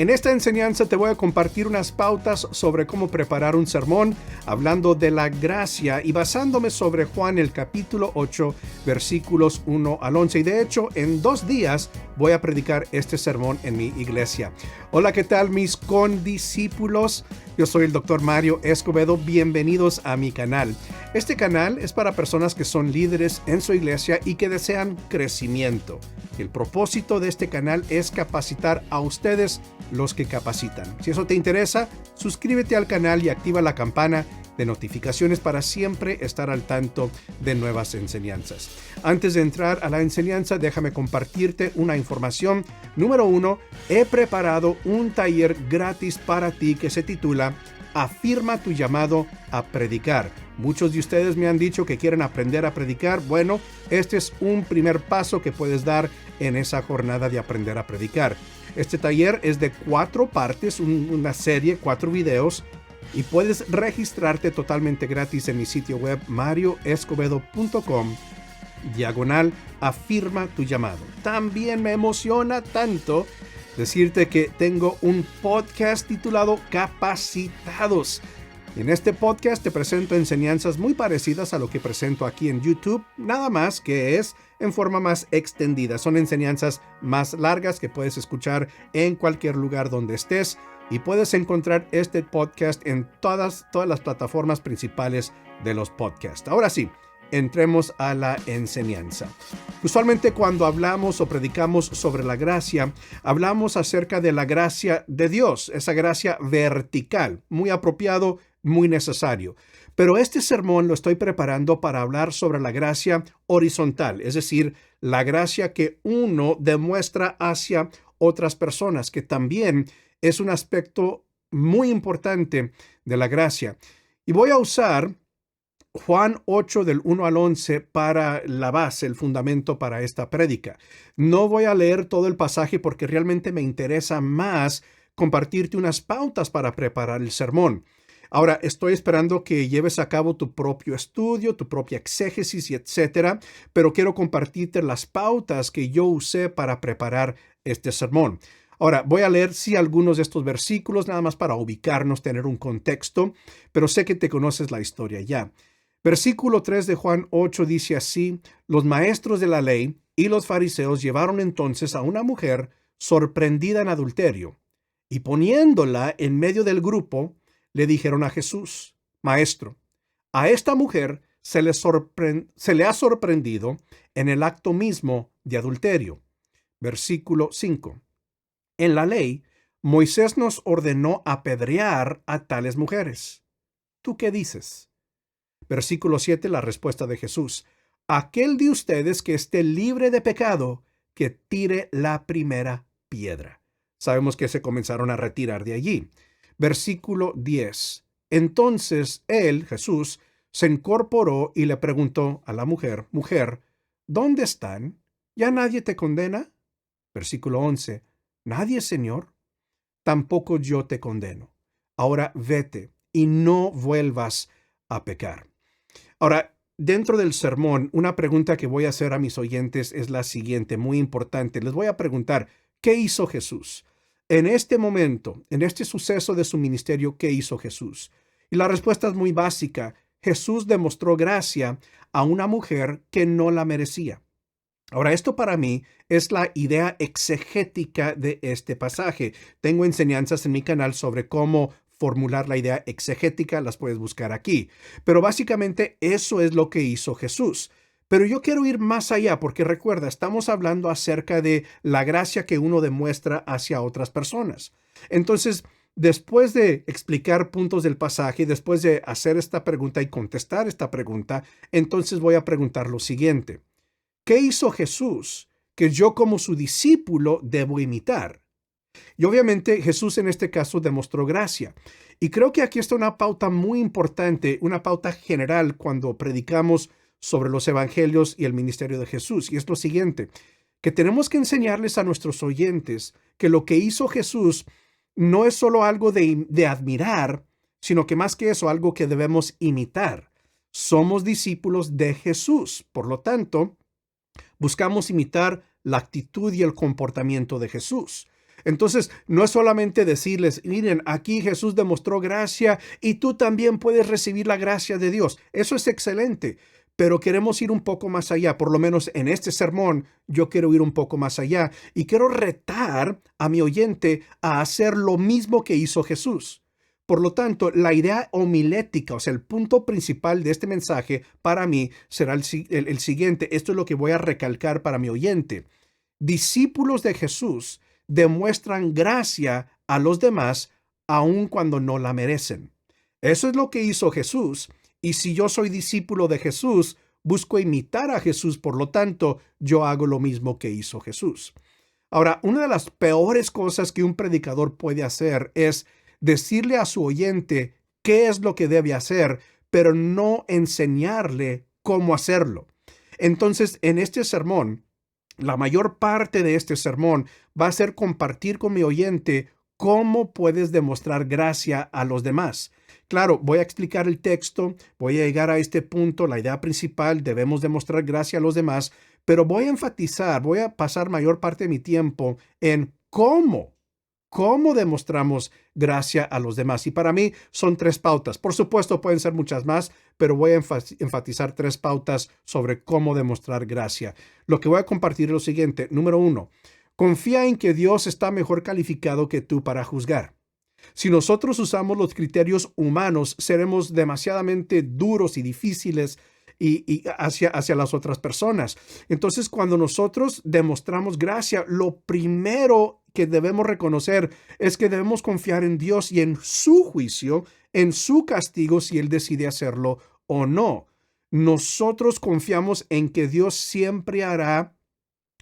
En esta enseñanza te voy a compartir unas pautas sobre cómo preparar un sermón, hablando de la gracia y basándome sobre Juan el capítulo 8, versículos 1 al 11. Y de hecho, en 2 días voy a predicar este sermón en mi iglesia. Hola, ¿qué tal mis condiscípulos? Yo soy el Dr. Mario Escobedo. Bienvenidos a mi canal. Este canal es para personas que son líderes en su iglesia y que desean crecimiento. El propósito de este canal es capacitar a ustedes, los que capacitan. Si eso te interesa, suscríbete al canal y activa la campana de notificaciones para siempre estar al tanto de nuevas enseñanzas. Antes de entrar a la enseñanza, déjame compartirte una información. Número 1, he preparado un taller gratis para ti que se titula Afirma tu llamado a predicar. Muchos de ustedes me han dicho que quieren aprender a predicar. Bueno, este es un primer paso que puedes dar en esa jornada de aprender a predicar. Este taller es de 4 partes, una serie, 4 videos, y puedes registrarte totalmente gratis en mi sitio web marioescobedo.com/afirma tu llamado. También me emociona tanto decirte que tengo un podcast titulado Capacitados. En este podcast te presento enseñanzas muy parecidas a lo que presento aquí en YouTube, nada más que es en forma más extendida. Son enseñanzas más largas que puedes escuchar en cualquier lugar donde estés y puedes encontrar este podcast en todas las plataformas principales de los podcasts. Ahora sí, entremos a la enseñanza. Usualmente cuando hablamos o predicamos sobre la gracia, hablamos acerca de la gracia de Dios, esa gracia vertical, muy apropiado, muy necesario. Pero este sermón lo estoy preparando para hablar sobre la gracia horizontal, es decir, la gracia que uno demuestra hacia otras personas, que también es un aspecto muy importante de la gracia. Y voy a usar Juan 8 del 1 al 11 para la base, el fundamento para esta prédica. No voy a leer todo el pasaje porque realmente me interesa más compartirte unas pautas para preparar el sermón. Ahora, estoy esperando que lleves a cabo tu propio estudio, tu propia exégesis y etcétera, pero quiero compartirte las pautas que yo usé para preparar este sermón. Ahora, voy a leer algunos de estos versículos, nada más para ubicarnos, tener un contexto, pero sé que te conoces la historia ya. Versículo 3 de Juan 8 dice así: los maestros de la ley y los fariseos llevaron entonces a una mujer sorprendida en adulterio, y poniéndola en medio del grupo, le dijeron a Jesús: Maestro, a esta mujer se le ha sorprendido en el acto mismo de adulterio. Versículo 5. En la ley, Moisés nos ordenó apedrear a tales mujeres. ¿Tú qué dices? Versículo 7, la respuesta de Jesús: aquel de ustedes que esté libre de pecado, que tire la primera piedra. Sabemos que se comenzaron a retirar de allí. Versículo 10. Entonces él, Jesús, se incorporó y le preguntó a la mujer: Mujer, ¿dónde están? ¿Ya nadie te condena? Versículo 11. Nadie, Señor. Tampoco yo te condeno. Ahora vete y no vuelvas a pecar. Ahora, dentro del sermón, una pregunta que voy a hacer a mis oyentes es la siguiente, muy importante. Les voy a preguntar, ¿qué hizo Jesús? En este momento, en este suceso de su ministerio, ¿qué hizo Jesús? Y la respuesta es muy básica. Jesús demostró gracia a una mujer que no la merecía. Ahora, esto para mí es la idea exegética de este pasaje. Tengo enseñanzas en mi canal sobre cómo formular la idea exegética, las puedes buscar aquí. Pero básicamente eso es lo que hizo Jesús. Pero yo quiero ir más allá porque recuerda, estamos hablando acerca de la gracia que uno demuestra hacia otras personas. Entonces, después de explicar puntos del pasaje, después de hacer esta pregunta y contestar esta pregunta, entonces voy a preguntar lo siguiente. ¿Qué hizo Jesús que yo como su discípulo debo imitar? Y obviamente Jesús en este caso demostró gracia. Y creo que aquí está una pauta muy importante, una pauta general cuando predicamos sobre los evangelios y el ministerio de Jesús. Y es lo siguiente, que tenemos que enseñarles a nuestros oyentes que lo que hizo Jesús no es solo algo de admirar, sino que más que eso, algo que debemos imitar. Somos discípulos de Jesús. Por lo tanto, buscamos imitar la actitud y el comportamiento de Jesús. Entonces, no es solamente decirles, miren, aquí Jesús demostró gracia y tú también puedes recibir la gracia de Dios. Eso es excelente, pero queremos ir un poco más allá. Por lo menos en este sermón, yo quiero ir un poco más allá y quiero retar a mi oyente a hacer lo mismo que hizo Jesús. Por lo tanto, la idea homilética, o sea, el punto principal de este mensaje para mí será el siguiente. Esto es lo que voy a recalcar para mi oyente. Discípulos de Jesús demuestran gracia a los demás aun cuando no la merecen. Eso es lo que hizo Jesús. Y si yo soy discípulo de Jesús, busco imitar a Jesús, por lo tanto, yo hago lo mismo que hizo Jesús. Ahora, una de las peores cosas que un predicador puede hacer es decirle a su oyente qué es lo que debe hacer, pero no enseñarle cómo hacerlo. Entonces, en este sermón, la mayor parte de este sermón va a ser compartir con mi oyente cómo puedes demostrar gracia a los demás. Claro, voy a explicar el texto, voy a llegar a este punto, la idea principal, debemos demostrar gracia a los demás, pero voy a enfatizar, voy a pasar mayor parte de mi tiempo en cómo demostramos gracia a los demás. Y para mí son 3 pautas. Por supuesto, pueden ser muchas más, pero voy a enfatizar 3 pautas sobre cómo demostrar gracia. Lo que voy a compartir es lo siguiente. Número 1, confía en que Dios está mejor calificado que tú para juzgar. Si nosotros usamos los criterios humanos, seremos demasiadamente duros y difíciles hacia las otras personas. Entonces, cuando nosotros demostramos gracia, lo primero que debemos reconocer es que debemos confiar en Dios y en su juicio, en su castigo, si Él decide hacerlo o no. Nosotros confiamos en que Dios siempre hará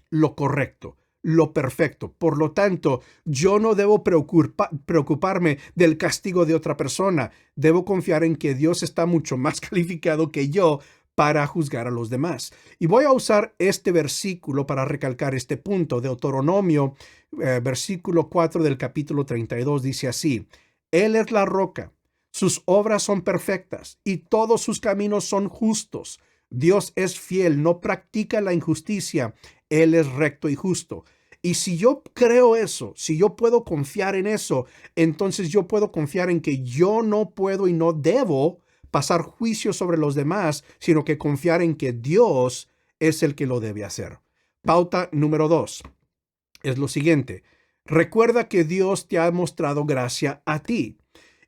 lo correcto, lo perfecto. Por lo tanto, yo no debo preocuparme del castigo de otra persona. Debo confiar en que Dios está mucho más calificado que yo para juzgar a los demás. Y voy a usar este versículo para recalcar este punto. Deuteronomio, versículo 4 del capítulo 32, dice así: Él es la roca, sus obras son perfectas y todos sus caminos son justos. Dios es fiel, no practica la injusticia, Él es recto y justo. Y si yo creo eso, si yo puedo confiar en eso, entonces yo puedo confiar en que yo no puedo y no debo pasar juicio sobre los demás, sino que confiar en que Dios es el que lo debe hacer. Pauta número 2 es lo siguiente. Recuerda que Dios te ha mostrado gracia a ti.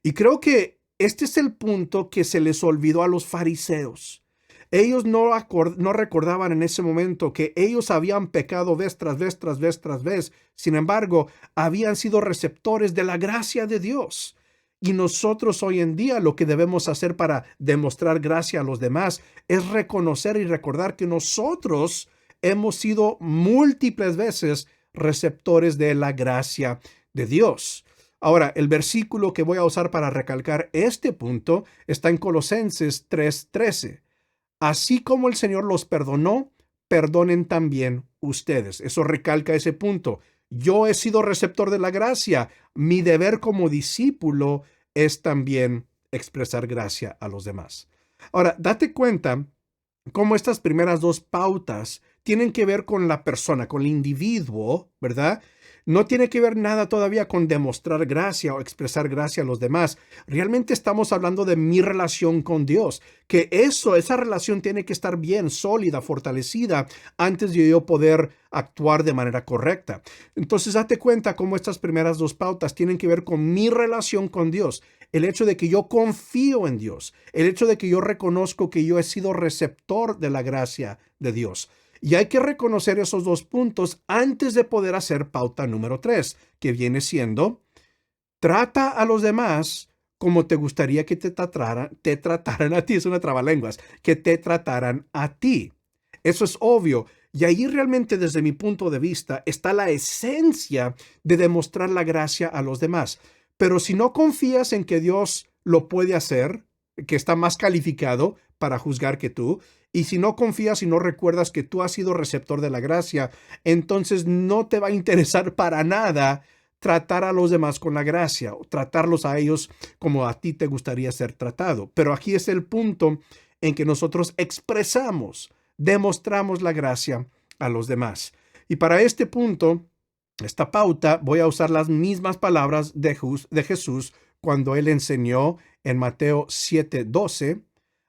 Y creo que este es el punto que se les olvidó a los fariseos. Ellos no recordaban en ese momento que ellos habían pecado vez tras vez, tras vez, tras vez. Sin embargo, habían sido receptores de la gracia de Dios. Y nosotros hoy en día lo que debemos hacer para demostrar gracia a los demás es reconocer y recordar que nosotros hemos sido múltiples veces receptores de la gracia de Dios. Ahora, el versículo que voy a usar para recalcar este punto está en Colosenses 3:13. Así como el Señor los perdonó, perdonen también ustedes. Eso recalca ese punto. Yo he sido receptor de la gracia. Mi deber como discípulo es también expresar gracia a los demás. Ahora, date cuenta cómo estas primeras 2 pautas tienen que ver con la persona, con el individuo, ¿verdad? No tiene que ver nada todavía con demostrar gracia o expresar gracia a los demás. Realmente estamos hablando de mi relación con Dios, que esa relación tiene que estar bien, sólida, fortalecida, antes de yo poder actuar de manera correcta. Entonces, date cuenta cómo estas primeras 2 pautas tienen que ver con mi relación con Dios. El hecho de que yo confío en Dios, el hecho de que yo reconozco que yo he sido receptor de la gracia de Dios. Y hay que reconocer esos 2 puntos antes de poder hacer pauta número 3, que viene siendo: trata a los demás como te gustaría que te trataran a ti. Es una trabalenguas, que te trataran a ti. Eso es obvio. Y ahí realmente, desde mi punto de vista, está la esencia de demostrar la gracia a los demás. Pero si no confías en que Dios lo puede hacer, que está más calificado para juzgar que tú, y si no confías y no recuerdas que tú has sido receptor de la gracia, entonces no te va a interesar para nada tratar a los demás con la gracia, o tratarlos a ellos como a ti te gustaría ser tratado. Pero aquí es el punto en que nosotros demostramos la gracia a los demás. Y para este punto, esta pauta voy a usar las mismas palabras de Jesús cuando él enseñó en Mateo 7:12.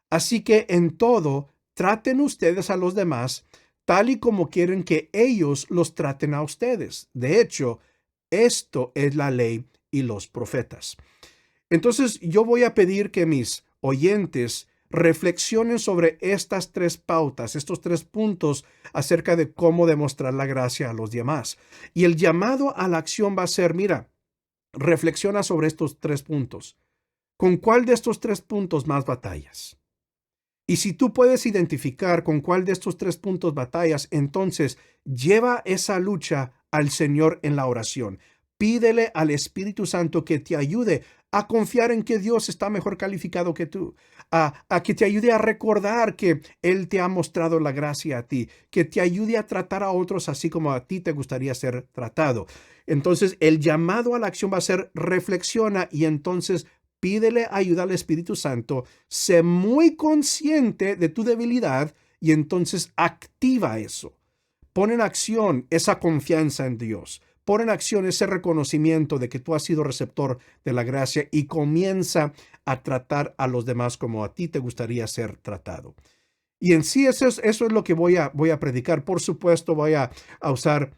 Así que en todo, traten ustedes a los demás tal y como quieren que ellos los traten a ustedes. De hecho, esto es la ley y los profetas. Entonces, yo voy a pedir que mis oyentes reflexionen sobre estas tres pautas, estos tres puntos acerca de cómo demostrar la gracia a los demás. Y el llamado a la acción va a ser, mira, reflexiona sobre estos tres puntos. ¿Con cuál de estos tres puntos más batallas? Y si tú puedes identificar con cuál de estos tres puntos batallas, entonces lleva esa lucha al Señor en la oración. Pídele al Espíritu Santo que te ayude a confiar en que Dios está mejor calificado que tú, a que te ayude a recordar que Él te ha mostrado la gracia a ti, que te ayude a tratar a otros así como a ti te gustaría ser tratado. Entonces, el llamado a la acción va a ser reflexiona y entonces pídele ayuda al Espíritu Santo, sé muy consciente de tu debilidad y entonces activa eso. Pon en acción esa confianza en Dios. Pon en acción ese reconocimiento de que tú has sido receptor de la gracia y comienza a tratar a los demás como a ti te gustaría ser tratado. Y en sí eso es lo que voy a predicar. Por supuesto, voy a usar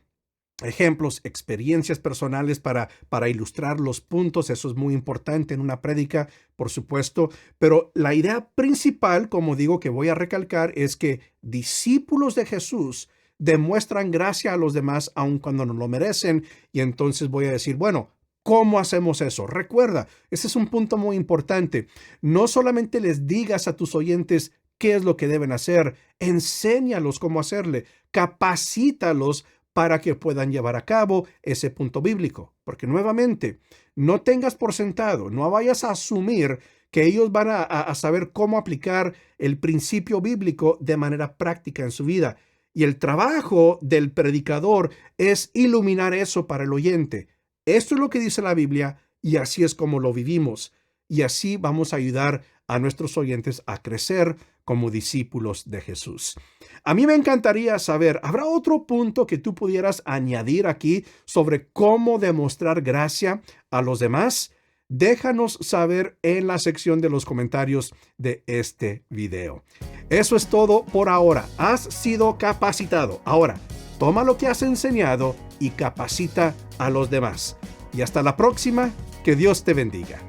ejemplos, experiencias personales para ilustrar los puntos. Eso es muy importante en una prédica, por supuesto. Pero la idea principal, como digo, que voy a recalcar es que discípulos de Jesús demuestran gracia a los demás aun cuando no lo merecen. Y entonces voy a decir, bueno, ¿cómo hacemos eso? Recuerda, ese es un punto muy importante. No solamente les digas a tus oyentes qué es lo que deben hacer, enséñalos cómo hacerle, capacítalos para que puedan llevar a cabo ese punto bíblico. Porque nuevamente, no tengas por sentado, no vayas a asumir que ellos van a saber cómo aplicar el principio bíblico de manera práctica en su vida. Y el trabajo del predicador es iluminar eso para el oyente. Esto es lo que dice la Biblia y así es como lo vivimos. Y así vamos a ayudar a nuestros oyentes a crecer como discípulos de Jesús. A mí me encantaría saber, ¿habrá otro punto que tú pudieras añadir aquí sobre cómo demostrar gracia a los demás? Déjanos saber en la sección de los comentarios de este video. Eso es todo por ahora. Has sido capacitado. Ahora, toma lo que has enseñado y capacita a los demás. Y hasta la próxima. Que Dios te bendiga.